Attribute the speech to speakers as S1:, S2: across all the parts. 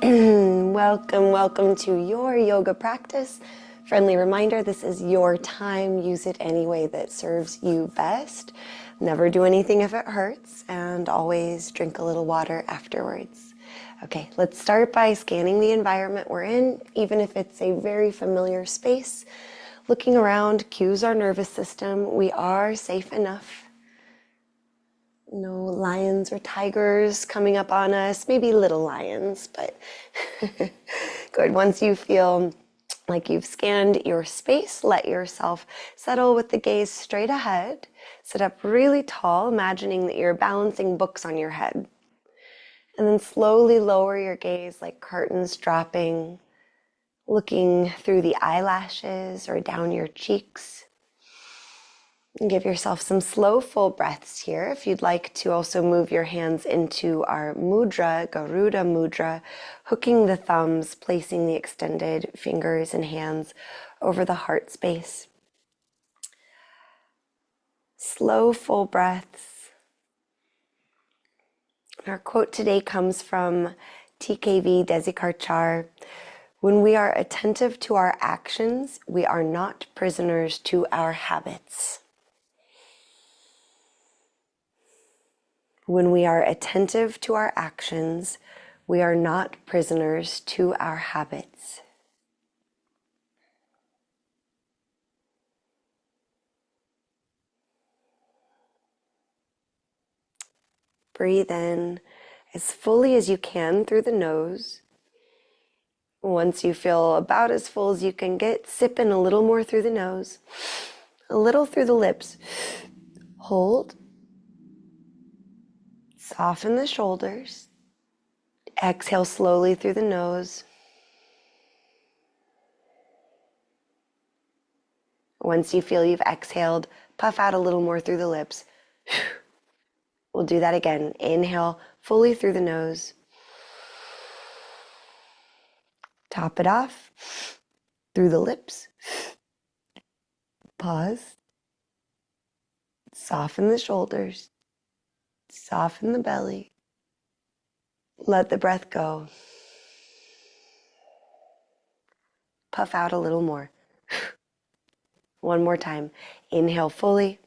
S1: Welcome to your yoga practice. Friendly reminder, this is your time. Use it any way that serves you best. Never do anything if it hurts, and always drink a little water afterwards. Okay, let's start by scanning the environment we're in, even if it's a very familiar space. Looking around cues our nervous system. We are safe enough. No lions or tigers coming up on us, maybe little lions, but good. Once you feel like you've scanned your space, let yourself settle with the gaze straight ahead. Sit up really tall, imagining that you're balancing books on your head. And then slowly lower your gaze like curtains dropping, looking through the eyelashes or down your cheeks. And give yourself some slow, full breaths here. If you'd like to also move your hands into our mudra, Garuda mudra, hooking the thumbs, placing the extended fingers and hands over the heart space. Slow, full breaths. Our quote today comes from TKV Desikarchar. When we are attentive to our actions, we are not prisoners to our habits. When we are attentive to our actions, we are not prisoners to our habits. Breathe in as fully as you can through the nose. Once you feel about as full as you can get, sip in a little more through the nose, a little through the lips. Hold. Soften the shoulders. Exhale slowly through the nose. Once you feel you've exhaled, puff out a little more through the lips. We'll do that again. Inhale fully through the nose. Top it off through the lips. Pause. Soften the shoulders. Soften the belly. Let the breath go. Puff out a little more. One more time. Inhale fully.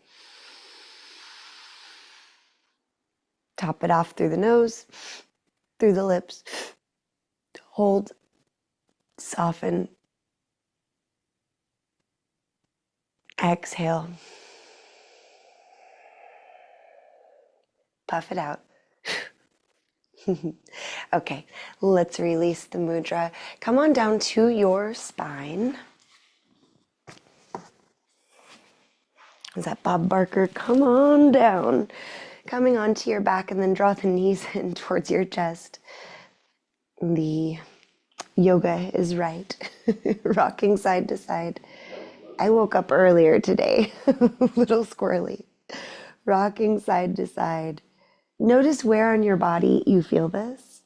S1: Top it off through the nose, through the lips. Hold. Soften. Exhale. Puff it out. Okay, let's release the mudra. Come on down to your spine. Is that Bob Barker? Come on down. Coming onto your back, and then draw the knees in towards your chest. The yoga is right. Rocking side to side. I woke up earlier today, a little squirrely. Rocking side to side. Notice where on your body you feel this.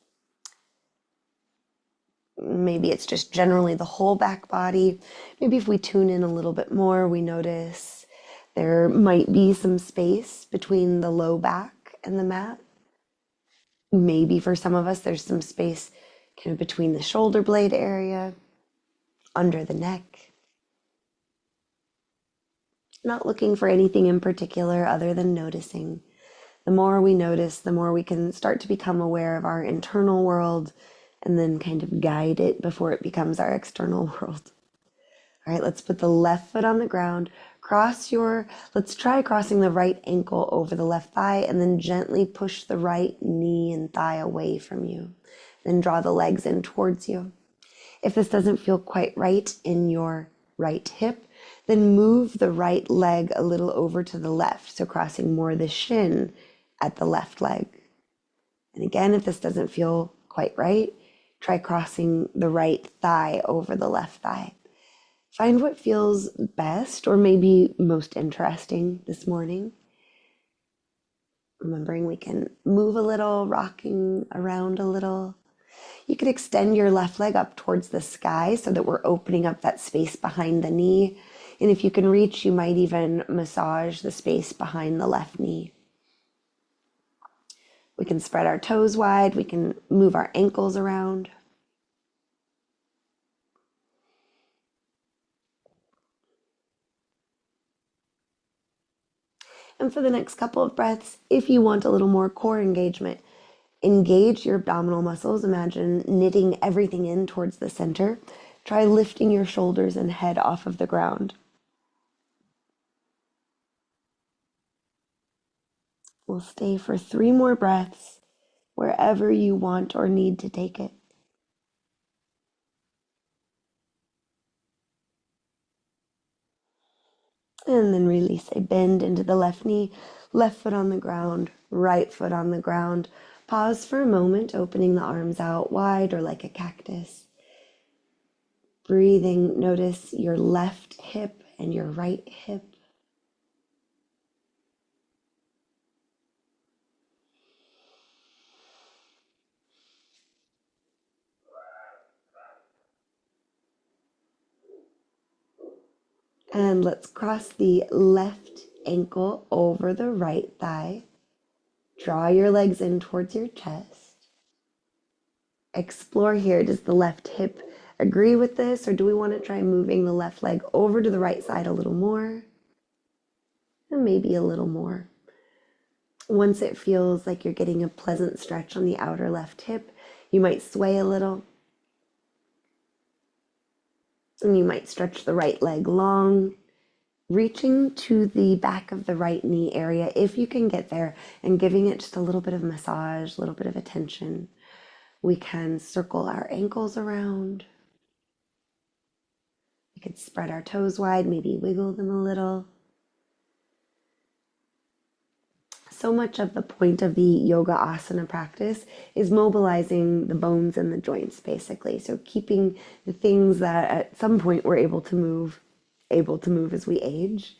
S1: Maybe it's just generally the whole back body. Maybe if we tune in a little bit more, we notice there might be some space between the low back and the mat. Maybe for some of us, there's some space kind of between the shoulder blade area, under the neck. Not looking for anything in particular other than noticing. The more we notice, the more we can start to become aware of our internal world and then kind of guide it before it becomes our external world. All right, let's put the left foot on the ground. Let's try crossing the right ankle over the left thigh and then gently push the right knee and thigh away from you. Then draw the legs in towards you. If this doesn't feel quite right in your right hip, then move the right leg a little over to the left, so crossing more the shin at the left leg. And again, if this doesn't feel quite right, try crossing the right thigh over the left thigh. Find what feels best or maybe most interesting this morning. Remembering we can move a little, rocking around a little. You could extend your left leg up towards the sky so that we're opening up that space behind the knee. And if you can reach, you might even massage the space behind the left knee. We can spread our toes wide. We can move our ankles around. And for the next couple of breaths, if you want a little more core engagement, engage your abdominal muscles. Imagine knitting everything in towards the center. Try lifting your shoulders and head off of the ground. We'll stay for 3 more breaths wherever you want or need to take it. And then release a bend into the left knee, left foot on the ground, right foot on the ground. Pause for a moment, opening the arms out wide or like a cactus. Breathing, notice your left hip and your right hip. And let's cross the left ankle over the right thigh. Draw your legs in towards your chest. Explore here. Does the left hip agree with this, or do we want to try moving the left leg over to the right side a little more? And maybe a little more. Once it feels like you're getting a pleasant stretch on the outer left hip, you might sway a little. And you might stretch the right leg long, reaching to the back of the right knee area if you can get there, and giving it just a little bit of massage, a little bit of attention. We can circle our ankles around. We could spread our toes wide, maybe wiggle them a little. So much of the point of the yoga asana practice is mobilizing the bones and the joints, basically. So keeping the things that at some point we're able to move as we age.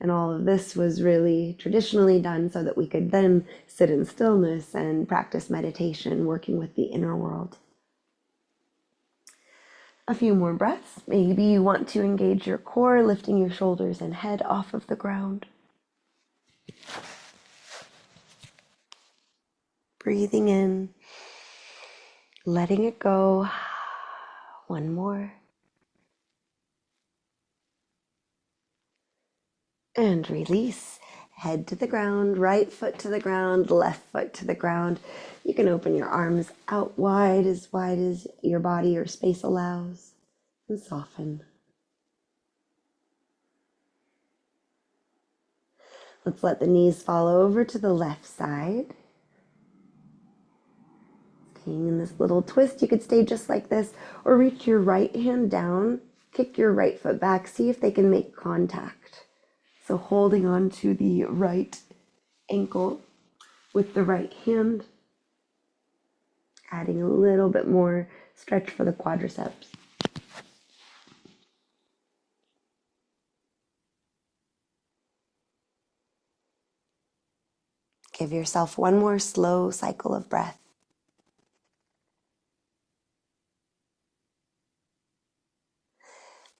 S1: And all of this was really traditionally done so that we could then sit in stillness and practice meditation, working with the inner world. A few more breaths. Maybe you want to engage your core, lifting your shoulders and head off of the ground. Breathing in, letting it go. One more. And release. Head to the ground, right foot to the ground, left foot to the ground. You can open your arms out wide as your body or space allows, and soften. Let's let the knees fall over to the left side. Staying in this little twist, you could stay just like this, or reach your right hand down, kick your right foot back, see if they can make contact. So holding on to the right ankle with the right hand, adding a little bit more stretch for the quadriceps. Give yourself one more slow cycle of breath.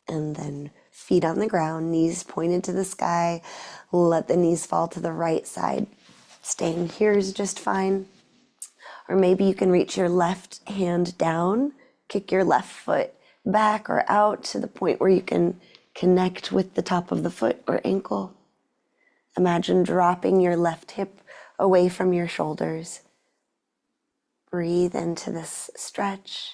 S1: And then feet on the ground, knees pointed to the sky. Let the knees fall to the right side. Staying here is just fine. Or maybe you can reach your left hand down, kick your left foot back or out to the point where you can connect with the top of the foot or ankle. Imagine dropping your left hip away from your shoulders. Breathe into this stretch.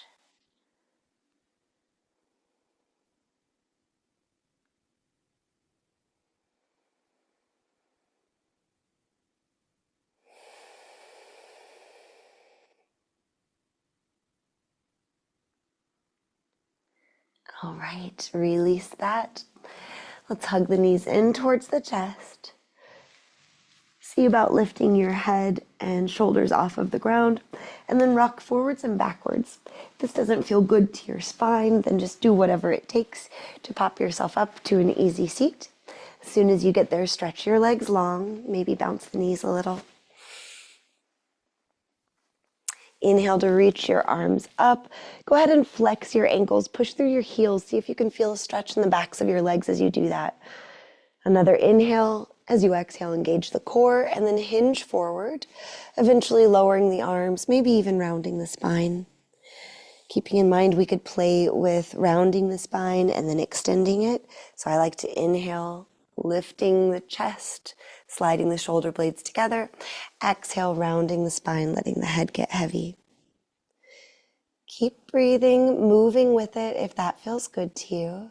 S1: All right, release that. Let's hug the knees in towards the chest. See about lifting your head and shoulders off of the ground, and then rock forwards and backwards. If this doesn't feel good to your spine, then just do whatever it takes to pop yourself up to an easy seat. As soon as you get there, stretch your legs long, maybe bounce the knees a little. Inhale to reach your arms up. Go ahead and flex your ankles, push through your heels. See if you can feel a stretch in the backs of your legs as you do that. Another inhale. As you exhale, engage the core and then hinge forward, eventually lowering the arms, maybe even rounding the spine. Keeping in mind we could play with rounding the spine and then extending it. So I like to inhale lifting the chest, sliding the shoulder blades together. Exhale, rounding the spine, letting the head get heavy. Keep breathing, moving with it if that feels good to you.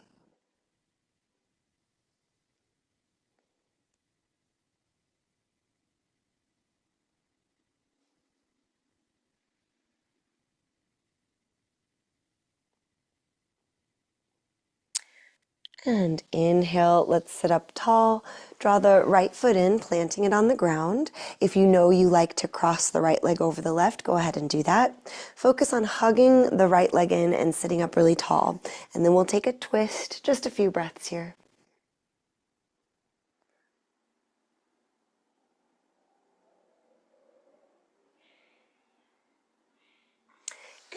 S1: And inhale, let's sit up tall. Draw the right foot in, planting it on the ground. If you know you like to cross the right leg over the left, go ahead and do that. Focus on hugging the right leg in and sitting up really tall. And then we'll take a twist, just a few breaths here.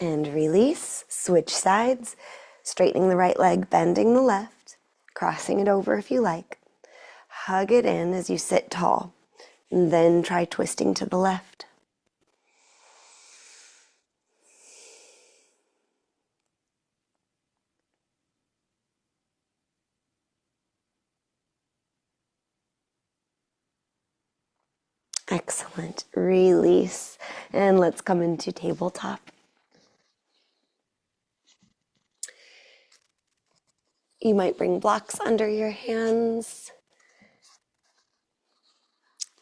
S1: And release, switch sides, straightening the right leg, bending the left, crossing it over if you like. Hug it in as you sit tall, and then try twisting to the left. Excellent. Release, and let's come into tabletop. You might bring blocks under your hands.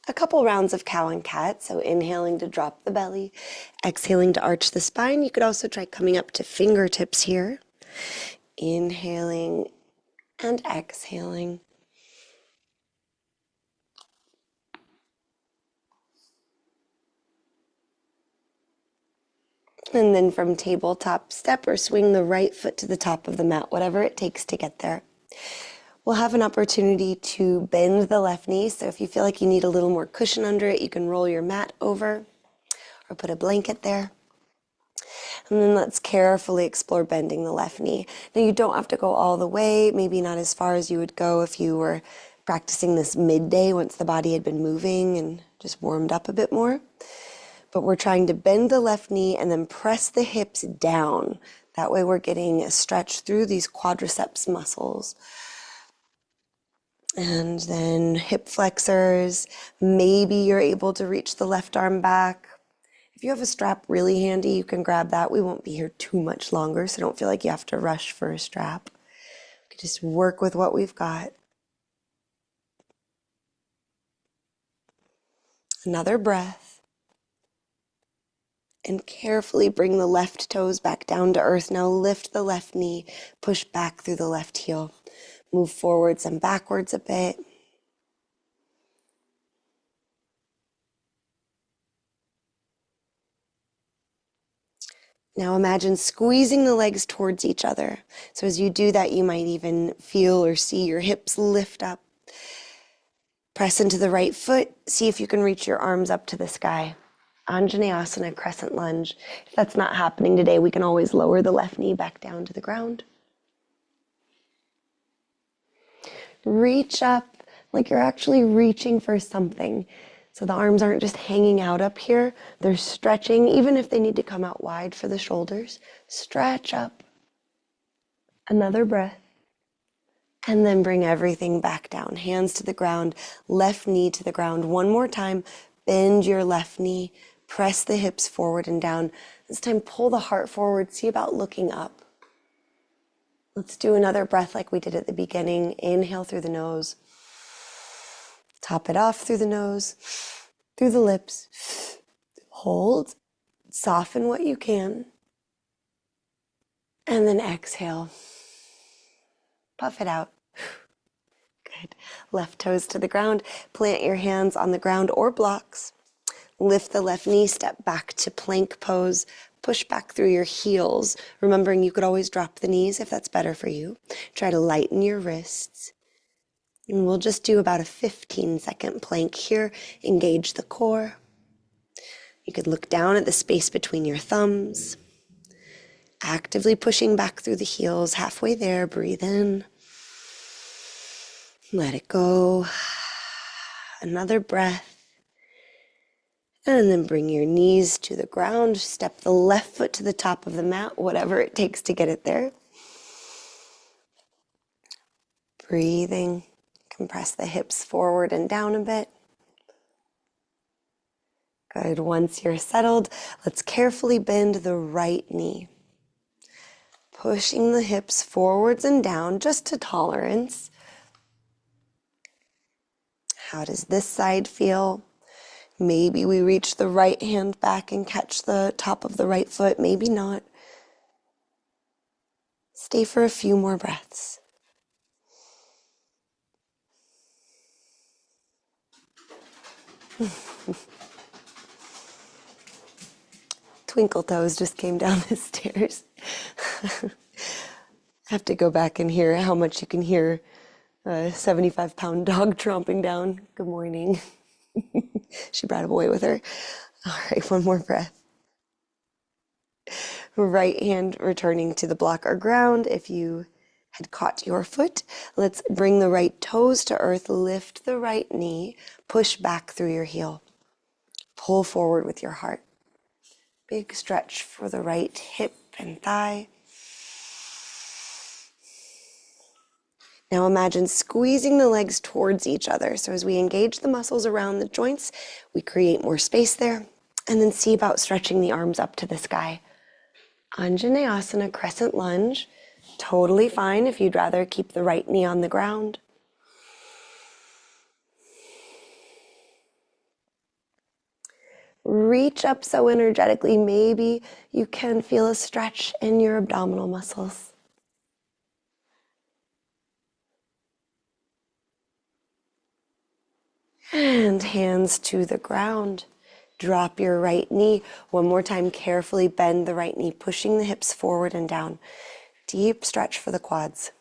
S1: A couple rounds of cow and cat, so inhaling to drop the belly, exhaling to arch the spine. You could also try coming up to fingertips here. Inhaling and exhaling. And then from tabletop, step or swing the right foot to the top of the mat, whatever it takes to get there. We'll have an opportunity to bend the left knee, so if you feel like you need a little more cushion under it, you can roll your mat over or put a blanket there. And then let's carefully explore bending the left knee. Now you don't have to go all the way, maybe not as far as you would go if you were practicing this midday once the body had been moving and just warmed up a bit more. But we're trying to bend the left knee and then press the hips down. That way we're getting a stretch through these quadriceps muscles. And then hip flexors. Maybe you're able to reach the left arm back. If you have a strap really handy, you can grab that. We won't be here too much longer, so don't feel like you have to rush for a strap. We can just work with what we've got. Another breath. And carefully bring the left toes back down to earth. Now lift the left knee, push back through the left heel. Move forwards and backwards a bit. Now imagine squeezing the legs towards each other. So as you do that, you might even feel or see your hips lift up. Press into the right foot. See if you can reach your arms up to the sky. Anjaneyasana, crescent lunge. If that's not happening today, we can always lower the left knee back down to the ground. Reach up like you're actually reaching for something. So the arms aren't just hanging out up here. They're stretching, even if they need to come out wide for the shoulders. Stretch up. Another breath. And then bring everything back down. Hands to the ground, left knee to the ground. One more time. Bend your left knee. Press the hips forward and down. This time, pull the heart forward. See about looking up. Let's do another breath like we did at the beginning. Inhale through the nose. Top it off through the nose, through the lips. Hold. Soften what you can. And then exhale. Puff it out. Good. Left toes to the ground. Plant your hands on the ground or blocks. Lift the left knee, step back to plank pose. Push back through your heels, remembering you could always drop the knees if that's better for you. Try to lighten your wrists. And we'll just do about a 15-second plank here. Engage the core. You could look down at the space between your thumbs. Actively pushing back through the heels, halfway there. Breathe in. Let it go. Another breath. And then bring your knees to the ground. Step the left foot to the top of the mat, whatever it takes to get it there. Breathing. Compress the hips forward and down a bit. Good. Once you're settled, let's carefully bend the right knee. Pushing the hips forwards and down just to tolerance. How does this side feel? Maybe we reach the right hand back and catch the top of the right foot. Maybe not. Stay for a few more breaths. Twinkle toes just came down the stairs. I have to go back and hear how much you can hear a 75-pound dog tromping down. Good morning. She brought a boy with her. All right, one more breath. Right hand returning to the block or ground. If you had caught your foot, let's bring the right toes to earth. Lift the right knee. Push back through your heel. Pull forward with your heart. Big stretch for the right hip and thigh. Now imagine squeezing the legs towards each other. So as we engage the muscles around the joints, we create more space there. And then see about stretching the arms up to the sky. Anjaneyasana, crescent lunge. Totally fine if you'd rather keep the right knee on the ground. Reach up so energetically, maybe you can feel a stretch in your abdominal muscles. And hands to the ground. Drop your right knee. One more time, carefully bend the right knee, pushing the hips forward and down. Deep stretch for the quads.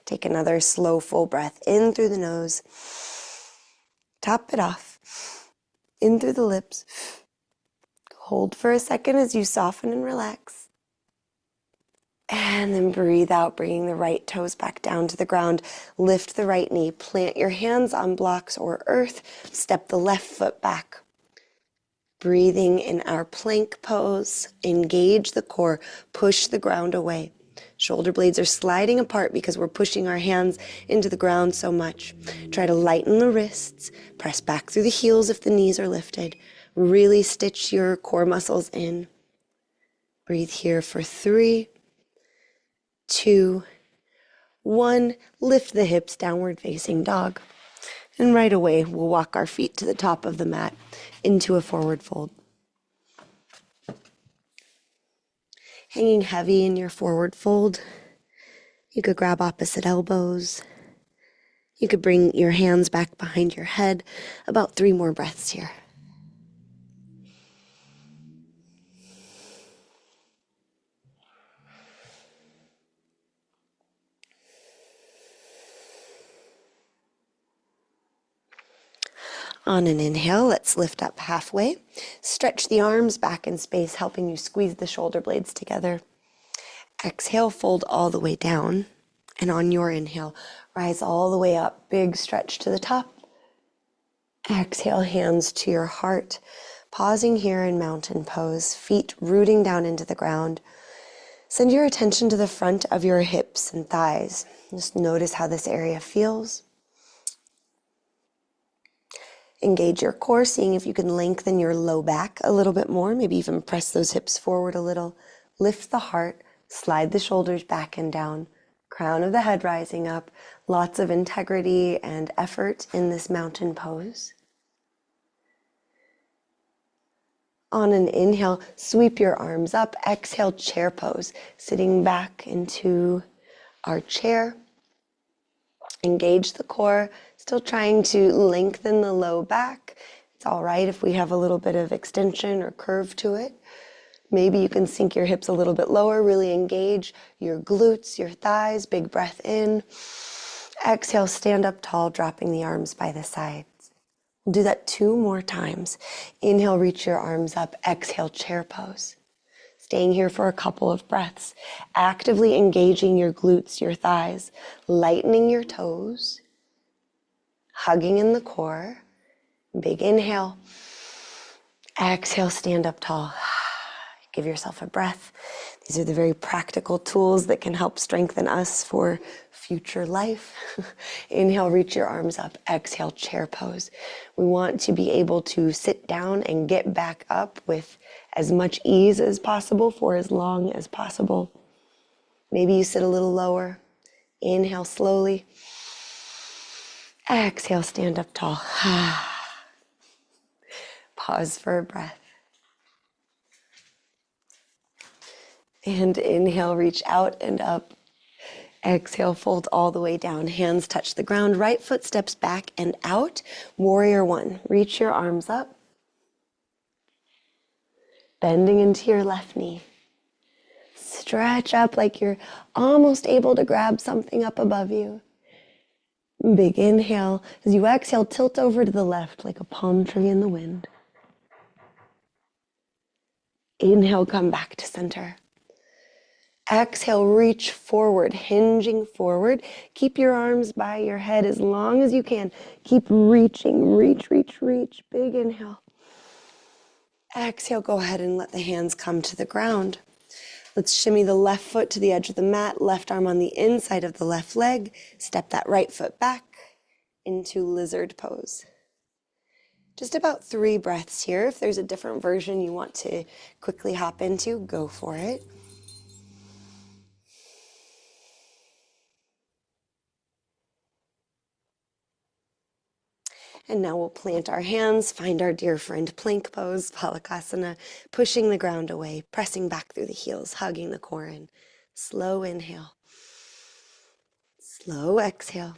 S1: Take another slow, full breath in through the nose. Top it off. In through the lips. Hold for a second as you soften and relax. And then breathe out, bringing the right toes back down to the ground. Lift the right knee. Plant your hands on blocks or earth. Step the left foot back. Breathing in our plank pose. Engage the core. Push the ground away. Shoulder blades are sliding apart because we're pushing our hands into the ground so much. Try to lighten the wrists. Press back through the heels if the knees are lifted. Really stitch your core muscles in. Breathe here for 3, 2, 1. Lift the hips, downward facing dog. And right away, we'll walk our feet to the top of the mat into a forward fold. Hanging heavy in your forward fold, you could grab opposite elbows. You could bring your hands back behind your head. About 3 more breaths here. On an inhale, let's lift up halfway. Stretch the arms back in space, helping you squeeze the shoulder blades together. Exhale, fold all the way down. And on your inhale, rise all the way up. Big stretch to the top. Exhale, hands to your heart. Pausing here in mountain pose, feet rooting down into the ground. Send your attention to the front of your hips and thighs. Just notice how this area feels. Engage your core, seeing if you can lengthen your low back a little bit more. Maybe even press those hips forward a little. Lift the heart, slide the shoulders back and down. Crown of the head rising up. Lots of integrity and effort in this mountain pose. On an inhale, sweep your arms up. Exhale, chair pose. Sitting back into our chair. Engage the core. Still trying to lengthen the low back. It's all right if we have a little bit of extension or curve to it. Maybe you can sink your hips a little bit lower. Really engage your glutes, your thighs. Big breath in. Exhale, stand up tall, dropping the arms by the sides. We'll do that 2 more times. Inhale, reach your arms up. Exhale, chair pose. Staying here for a couple of breaths. Actively engaging your glutes, your thighs. Lightening your toes. Hugging in the core. Big inhale. Exhale, stand up tall. Give yourself a breath. These are the very practical tools that can help strengthen us for future life. Inhale, reach your arms up. Exhale, chair pose. We want to be able to sit down and get back up with as much ease as possible for as long as possible. Maybe you sit a little lower. Inhale slowly. Exhale, stand up tall. Pause for a breath. And inhale, reach out and up. Exhale, fold all the way down. Hands touch the ground. Right foot steps back and out. Warrior one. Reach your arms up. Bending into your left knee. Stretch up like you're almost able to grab something up above you. Big inhale. As you exhale, tilt over to the left like a palm tree in the wind. Inhale, come back to center. Exhale, reach forward, hinging forward. Keep your arms by your head as long as you can. Keep reaching, reach, reach, reach. Big inhale. Exhale, go ahead and let the hands come to the ground. Let's shimmy the left foot to the edge of the mat, left arm on the inside of the left leg. Step that right foot back into lizard pose. Just about 3 breaths here. If there's a different version you want to quickly hop into, go for it. And now we'll plant our hands, find our dear friend plank pose, Palakasana, pushing the ground away, pressing back through the heels, hugging the core in. Slow inhale. Slow exhale.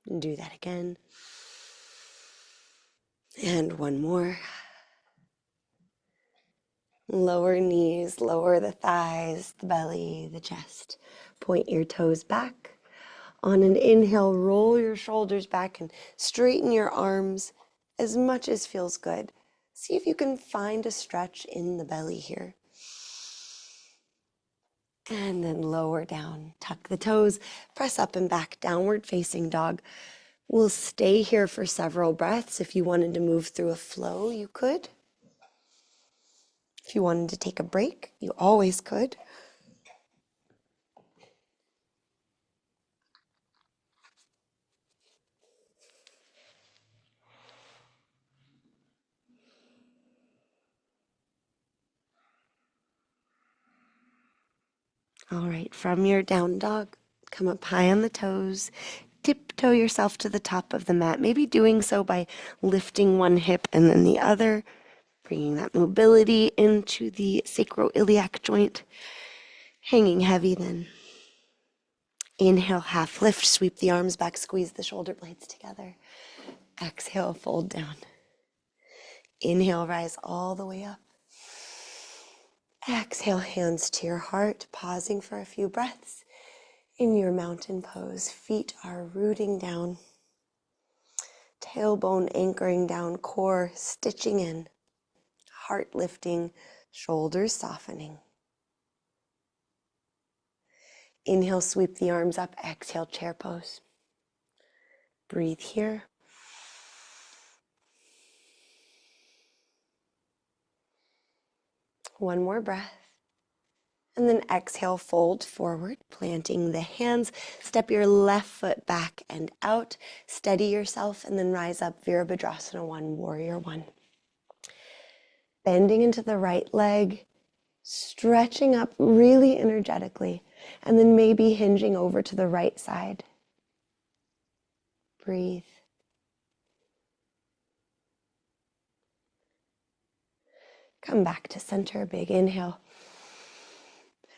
S1: And do that again. And one more. Lower knees, lower the thighs, the belly, the chest. Point your toes back. On an inhale, roll your shoulders back and straighten your arms as much as feels good. See if you can find a stretch in the belly here. And then lower down, tuck the toes, press up and back, downward facing dog. We'll stay here for several breaths. If you wanted to move through a flow, you could. If you wanted to take a break, you always could. All right, from your down dog, come up high on the toes, tiptoe yourself to the top of the mat, maybe doing so by lifting one hip and then the other, bringing that mobility into the sacroiliac joint, hanging heavy then. Inhale, half lift, sweep the arms back, squeeze the shoulder blades together. Exhale, fold down. Inhale, rise all the way up. Exhale, hands to your heart, pausing for a few breaths. In your mountain pose, feet are rooting down, tailbone anchoring down, core stitching in, heart lifting, shoulders softening. Inhale, sweep the arms up. Exhale, chair pose. Breathe here. One more breath. And then exhale, fold forward, planting the hands. Step your left foot back and out. Steady yourself and then rise up, Virabhadrasana 1, Warrior 1. Bending into the right leg, stretching up really energetically, and then maybe hinging over to the right side. Breathe. Come back to center, big inhale.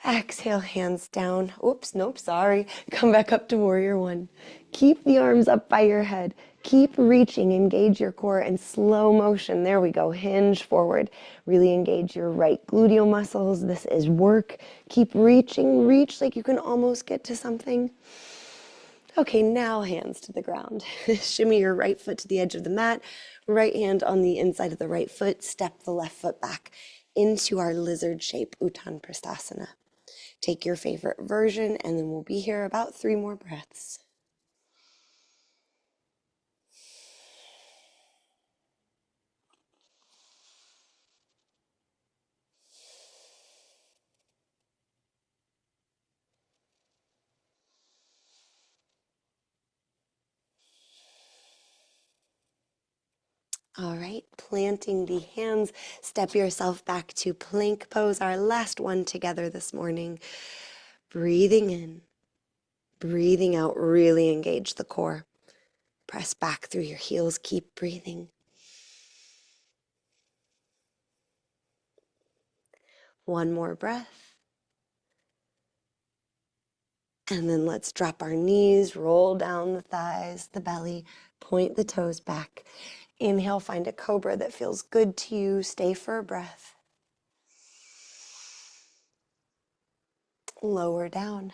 S1: Exhale, hands down. Oops, nope, sorry. Come back up to Warrior 1. Keep the arms up by your head. Keep reaching, engage your core in slow motion. There we go, hinge forward. Really engage your right gluteal muscles. This is work. Keep reaching, reach like you can almost get to something. Okay, now hands to the ground. Shimmy your right foot to the edge of the mat. Right hand on the inside of the right foot. Step the left foot back into our lizard shape, Uttan Prasthasana. Take your favorite version, and then we'll be here about 3 more breaths. All right, planting the hands, step yourself back to plank pose, our last one together this morning. Breathing in, breathing out, really engage the core. Press back through your heels, keep breathing. One more breath. And then let's drop our knees, roll down the thighs, the belly, point the toes back. Inhale, find a cobra that feels good to you. Stay for a breath. Lower down.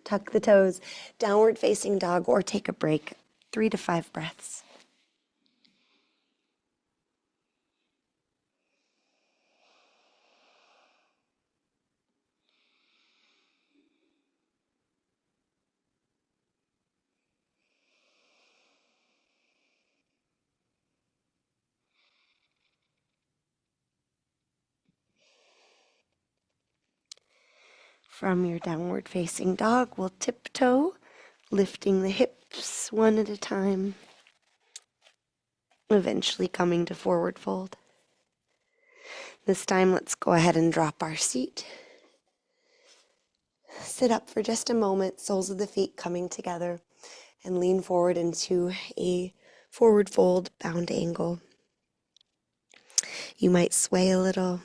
S1: Tuck the toes. Downward facing dog or take a break. 3 to 5 breaths. From your downward facing dog, we'll tiptoe, lifting the hips one at a time, eventually coming to forward fold. This time, let's go ahead and drop our seat. Sit up for just a moment, soles of the feet coming together, and lean forward into a forward fold bound angle. You might sway a little.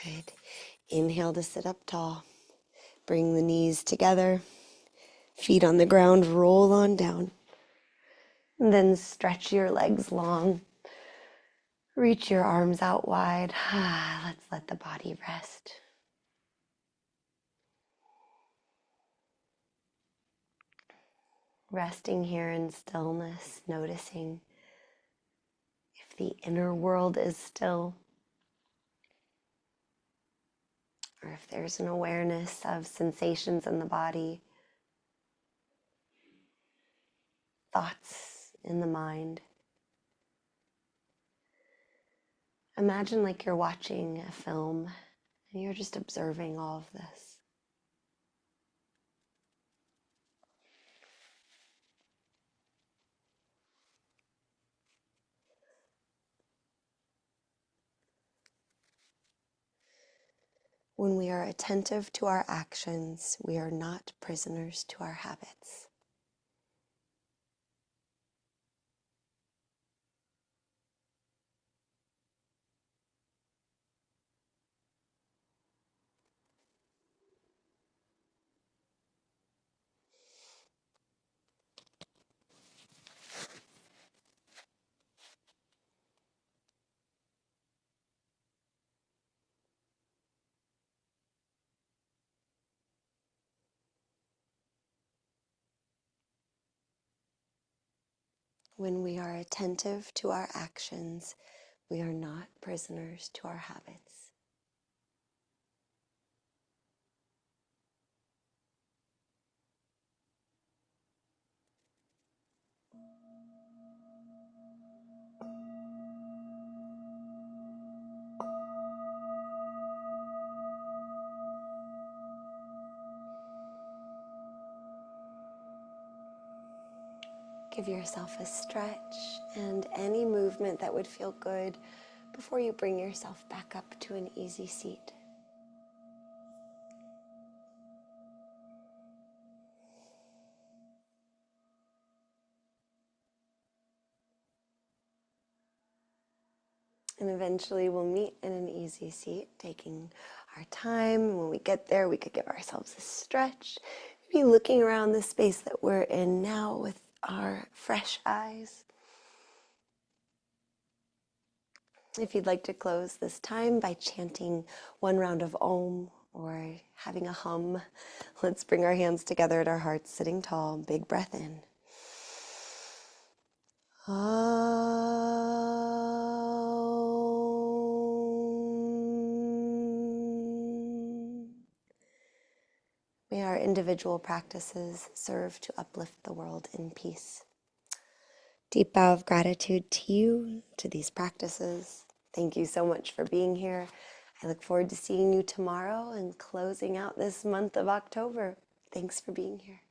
S1: Good. Inhale to sit up tall. Bring the knees together. Feet on the ground, roll on down. And then stretch your legs long. Reach your arms out wide. Let's let the body rest. Resting here in stillness, noticing if the inner world is still, or if there's an awareness of sensations in the body, thoughts in the mind. Imagine like you're watching a film and you're just observing all of this. When we are attentive to our actions, we are not prisoners to our habits. When we are attentive to our actions, we are not prisoners to our habits. Give yourself a stretch and any movement that would feel good before you bring yourself back up to an easy seat. And eventually we'll meet in an easy seat, taking our time. When we get there, we could give ourselves a stretch. Maybe looking around the space that we're in now with our fresh eyes. If you'd like to close this time by chanting one round of Om or having a hum, let's bring our hands together at our hearts, sitting tall. Big breath in. May our individual practices serve to uplift the world in peace. Deep bow of gratitude to you, to these practices. Thank you so much for being here. I look forward to seeing you tomorrow and closing out this month of October. Thanks for being here.